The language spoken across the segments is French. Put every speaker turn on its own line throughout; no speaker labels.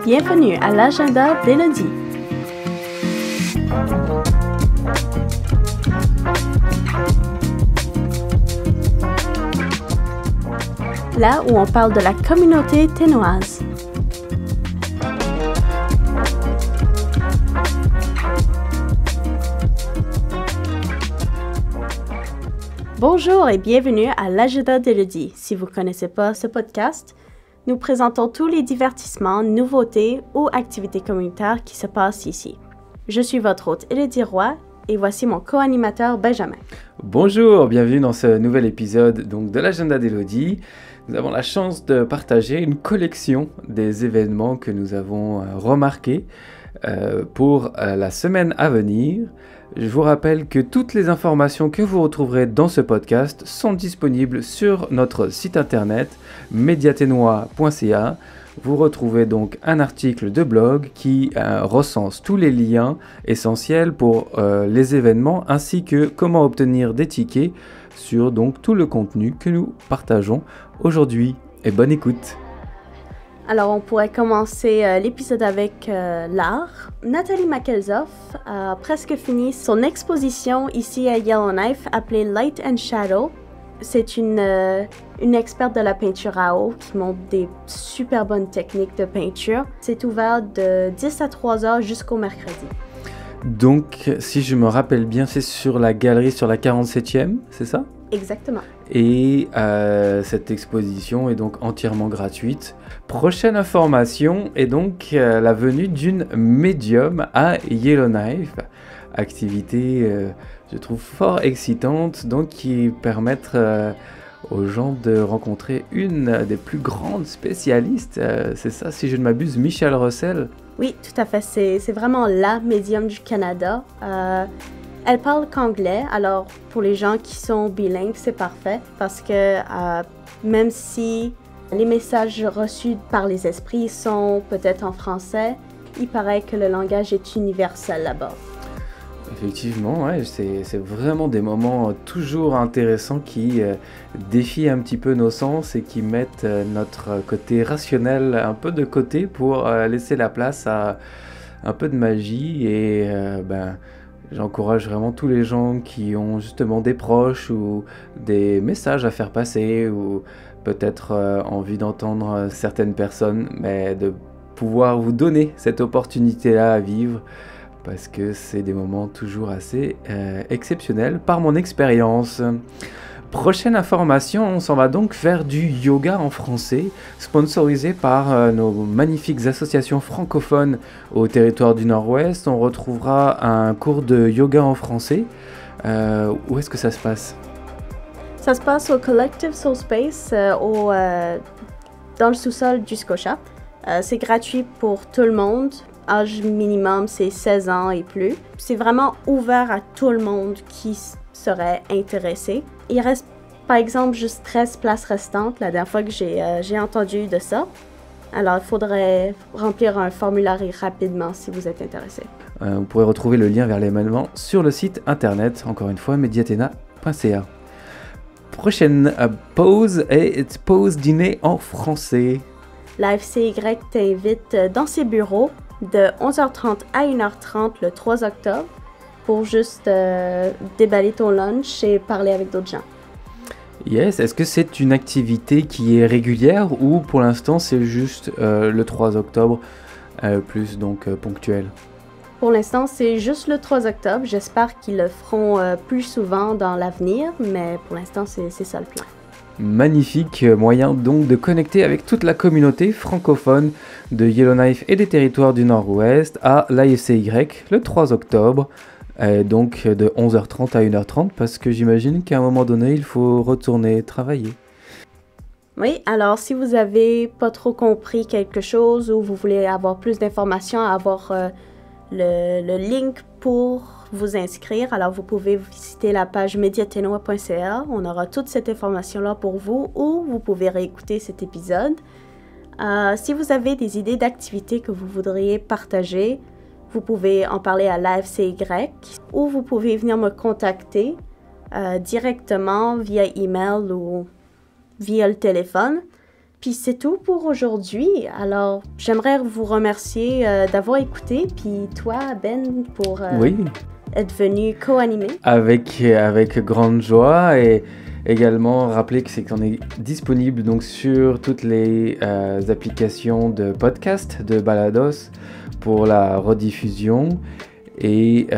Bienvenue à l'agenda d'Élodie. Là où on parle de la communauté ténoise. Bonjour et bienvenue à l'agenda d'Élodie. Si vous ne connaissez pas ce podcast, nous présentons tous les divertissements, nouveautés ou activités communautaires qui se passent ici. Je suis votre hôte Élodie Roy et voici mon co-animateur Benjamin.
Bonjour, bienvenue dans ce nouvel épisode de l'agenda d'Élodie. Nous avons la chance de partager une collection des événements que nous avons remarqués pour la semaine à venir. Je vous rappelle que toutes les informations que vous retrouverez dans ce podcast sont disponibles sur notre site internet mediatenois.ca. Vous retrouvez donc un article de blog qui recense tous les liens essentiels pour les événements ainsi que comment obtenir des tickets sur donc tout le contenu que nous partageons aujourd'hui. Et bonne écoute!
Alors, on pourrait commencer l'épisode avec l'art. Nathalie Makelzoff a presque fini son exposition ici à Yellowknife appelée Light and Shadow. C'est une experte de la peinture à eau qui montre des super bonnes techniques de peinture. C'est ouvert de 10 à 3 heures jusqu'au mercredi.
Donc, si je me rappelle bien, c'est sur la galerie sur la 47e, c'est ça?
Exactement.
Et cette exposition est donc entièrement gratuite. Prochaine information est donc la venue d'une médium à Yellowknife. Activité, je trouve, fort excitante, donc qui permettent aux gens de rencontrer une des plus grandes spécialistes. C'est ça, si je ne m'abuse, Michelle Russell. Oui,
tout à fait. C'est vraiment la médium du Canada. Elle parle qu'anglais, alors pour les gens qui sont bilingues, c'est parfait parce que même si les messages reçus par les esprits sont peut-être en français, il paraît que le langage est universel là-bas.
Effectivement, ouais, c'est vraiment des moments toujours intéressants qui défient un petit peu nos sens et qui mettent notre côté rationnel un peu de côté pour laisser la place à un peu de magie et j'encourage vraiment tous les gens qui ont justement des proches ou des messages à faire passer ou peut-être envie d'entendre certaines personnes, mais de pouvoir vous donner cette opportunité-là à vivre parce que c'est des moments toujours assez exceptionnels par mon expérience. Prochaine information, on s'en va donc vers du yoga en français, sponsorisé par nos magnifiques associations francophones au territoire du Nord-Ouest. On retrouvera un cours de yoga en français. Où est-ce que ça se passe?
Ça se passe au Collective Soul Space, dans le sous-sol du Scotia. C'est gratuit pour tout le monde. Âge minimum, c'est 16 ans et plus. C'est vraiment ouvert à tout le monde qui serait intéressé. Il reste par exemple juste 13 places restantes la dernière fois que j'ai entendu de ça. Alors il faudrait remplir un formulaire rapidement si vous êtes intéressé.
Vous pourrez retrouver le lien vers l'événement sur le site internet, encore une fois, mediatena.ca. Prochaine pause est pause dîner en français.
La FCY t'invite dans ses bureaux de 11h30 à 1h30 le 3 octobre pour juste déballer ton lunch et parler avec d'autres gens.
Yes, est-ce que c'est une activité qui est régulière ou pour l'instant c'est juste le 3 octobre plus donc ponctuel?
Pour l'instant c'est juste le 3 octobre, j'espère qu'ils le feront plus souvent dans l'avenir, mais pour l'instant c'est ça le plan.
Magnifique moyen donc de connecter avec toute la communauté francophone de Yellowknife et des territoires du Nord-Ouest à l'AFCY le 3 octobre, donc de 11h30 à 1h30 parce que j'imagine qu'à un moment donné il faut retourner travailler.
Oui, alors si vous avez pas trop compris quelque chose ou vous voulez avoir plus d'informations, avoir le link pour vous inscrire, alors vous pouvez visiter la page mediatenois.ca. On aura toute cette information-là pour vous ou vous pouvez réécouter cet épisode. Si vous avez des idées d'activités que vous voudriez partager, vous pouvez en parler à l'AFCY ou vous pouvez venir me contacter directement via email ou via le téléphone. Puis c'est tout pour aujourd'hui. Alors, j'aimerais vous remercier d'avoir écouté. Puis toi, Ben, pour être venu co-animer.
Avec grande joie et également rappeler que qu'on est disponible donc sur toutes les applications de podcast de Balados pour la rediffusion. Et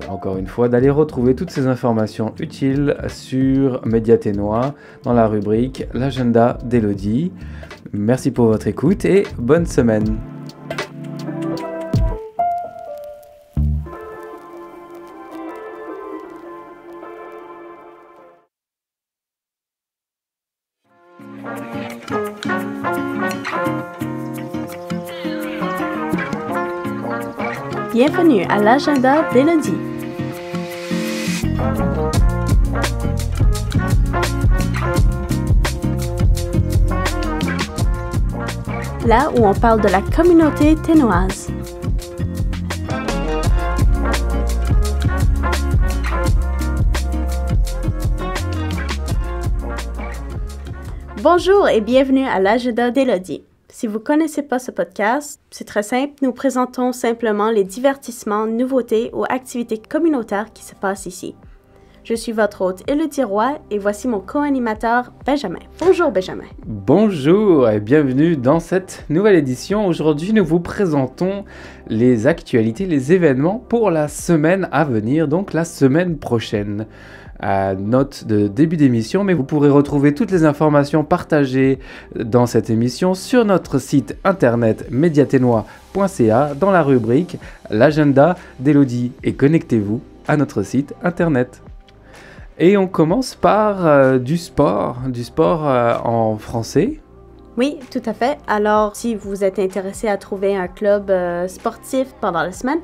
encore une fois, d'aller retrouver toutes ces informations utiles sur Médiaténois dans la rubrique L'agenda d'Élodie. Merci pour votre écoute et bonne semaine.
Bienvenue à l'agenda d'Élodie. Là où on parle de la communauté ténoise. Bonjour et bienvenue à l'agenda d'Élodie. Si vous ne connaissez pas ce podcast, c'est très simple. Nous présentons simplement les divertissements, nouveautés ou activités communautaires qui se passent ici. Je suis votre hôte Élodie Roy et voici mon co-animateur Benjamin. Bonjour Benjamin.
Bonjour et bienvenue dans cette nouvelle édition. Aujourd'hui, nous vous présentons les actualités, les événements pour la semaine à venir, donc la semaine prochaine. Note de début d'émission, mais vous pourrez retrouver toutes les informations partagées dans cette émission sur notre site internet mediaténois.ca dans la rubrique l'agenda d'Élodie et connectez-vous à notre site internet. Et on commence par du sport en français.
Oui, tout à fait. Alors, si vous êtes intéressé à trouver un club sportif pendant la semaine,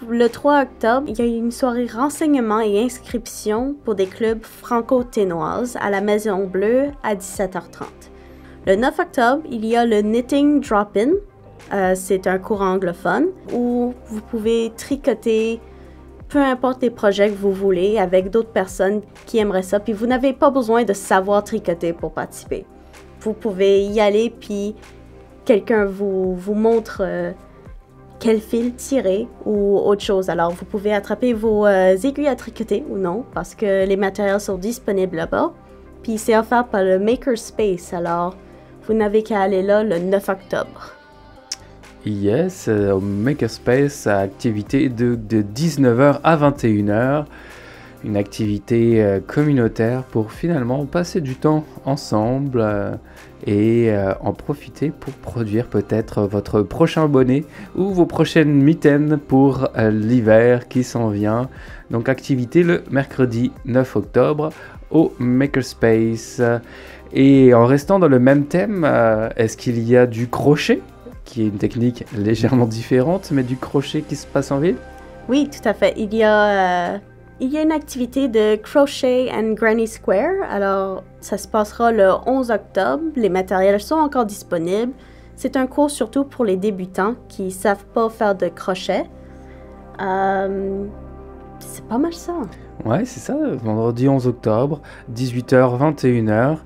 le 3 octobre, il y a une soirée renseignement et inscription pour des clubs franco-ténoises à la Maison Bleue à 17h30. Le 9 octobre, il y a le Knitting Drop-In. C'est un cours anglophone où vous pouvez tricoter peu importe les projets que vous voulez avec d'autres personnes qui aimeraient ça. Puis vous n'avez pas besoin de savoir tricoter pour participer. Vous pouvez y aller puis quelqu'un vous montre quel fil tirer ou autre chose. Alors, vous pouvez attraper vos aiguilles à tricoter ou non, parce que les matériels sont disponibles là-bas. Puis c'est offert par le Makerspace, alors vous n'avez qu'à aller là le 9 octobre.
Yes, au Makerspace, activité de 19h à 21h. Une activité communautaire pour finalement passer du temps ensemble et en profiter pour produire peut-être votre prochain bonnet ou vos prochaines mitaines pour l'hiver qui s'en vient. Donc activité le mercredi 9 octobre au Makerspace. Et en restant dans le même thème, est-ce qu'il y a du crochet, qui est une technique légèrement différente, mais du crochet qui se passe en ville?
Oui, tout à fait. Il y a une activité de Crochet and Granny Square, alors ça se passera le 11 octobre. Les matériels sont encore disponibles. C'est un cours surtout pour les débutants qui ne savent pas faire de crochet. C'est pas mal ça.
Ouais, c'est ça, vendredi 11 octobre, 18h, 21h,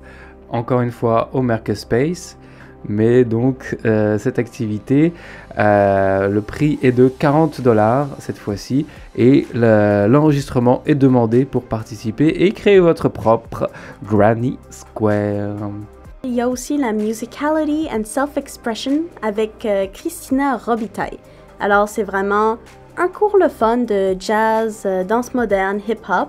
encore une fois au Makerspace. Mais donc cette activité, le prix est de $40 cette fois-ci et l'enregistrement est demandé pour participer et créer votre propre Granny Square.
Il y a aussi la Musicality and Self-Expression avec Christina Robitaille. Alors c'est vraiment un cours le fun de jazz, danse moderne, hip-hop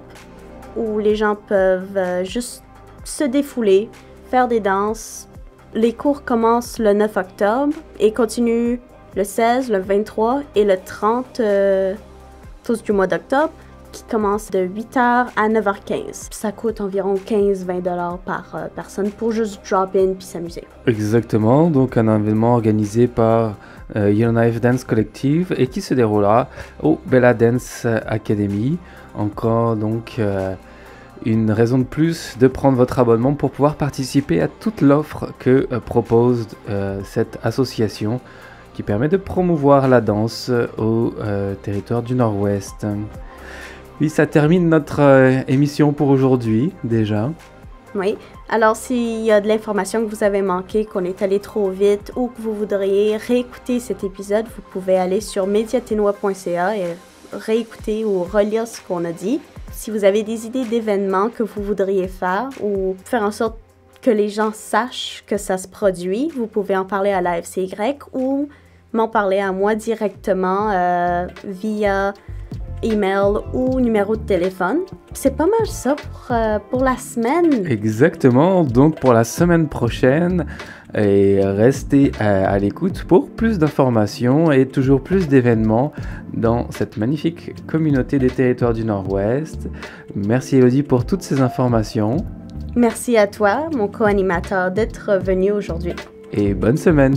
où les gens peuvent juste se défouler, faire des danses. Les cours commencent le 9 octobre et continuent le 16, le 23 et le 30 tous du mois d'octobre qui commence de 8h à 9h15. Ça coûte environ 15-20$ par personne pour juste drop-in puis s'amuser.
Exactement, donc un événement organisé par Yellowknife Dance Collective et qui se déroulera au Bella Dance Academy. Encore donc une raison de plus de prendre votre abonnement pour pouvoir participer à toute l'offre que propose cette association qui permet de promouvoir la danse au territoire du Nord-Ouest. Oui, ça termine notre émission pour aujourd'hui, déjà.
Oui. Alors, s'il y a de l'information que vous avez manqué, qu'on est allé trop vite ou que vous voudriez réécouter cet épisode, vous pouvez aller sur mediatinois.ca et réécouter ou relire ce qu'on a dit. Si vous avez des idées d'événements que vous voudriez faire ou faire en sorte que les gens sachent que ça se produit, vous pouvez en parler à la FCY ou m'en parler à moi directement via email ou numéro de téléphone. C'est pas mal ça pour la semaine.
Exactement, donc pour la semaine prochaine, et restez à l'écoute pour plus d'informations et toujours plus d'événements dans cette magnifique communauté des territoires du Nord-Ouest. Merci Élodie pour toutes ces informations.
Merci à toi, mon co-animateur, d'être venu aujourd'hui.
Et bonne semaine.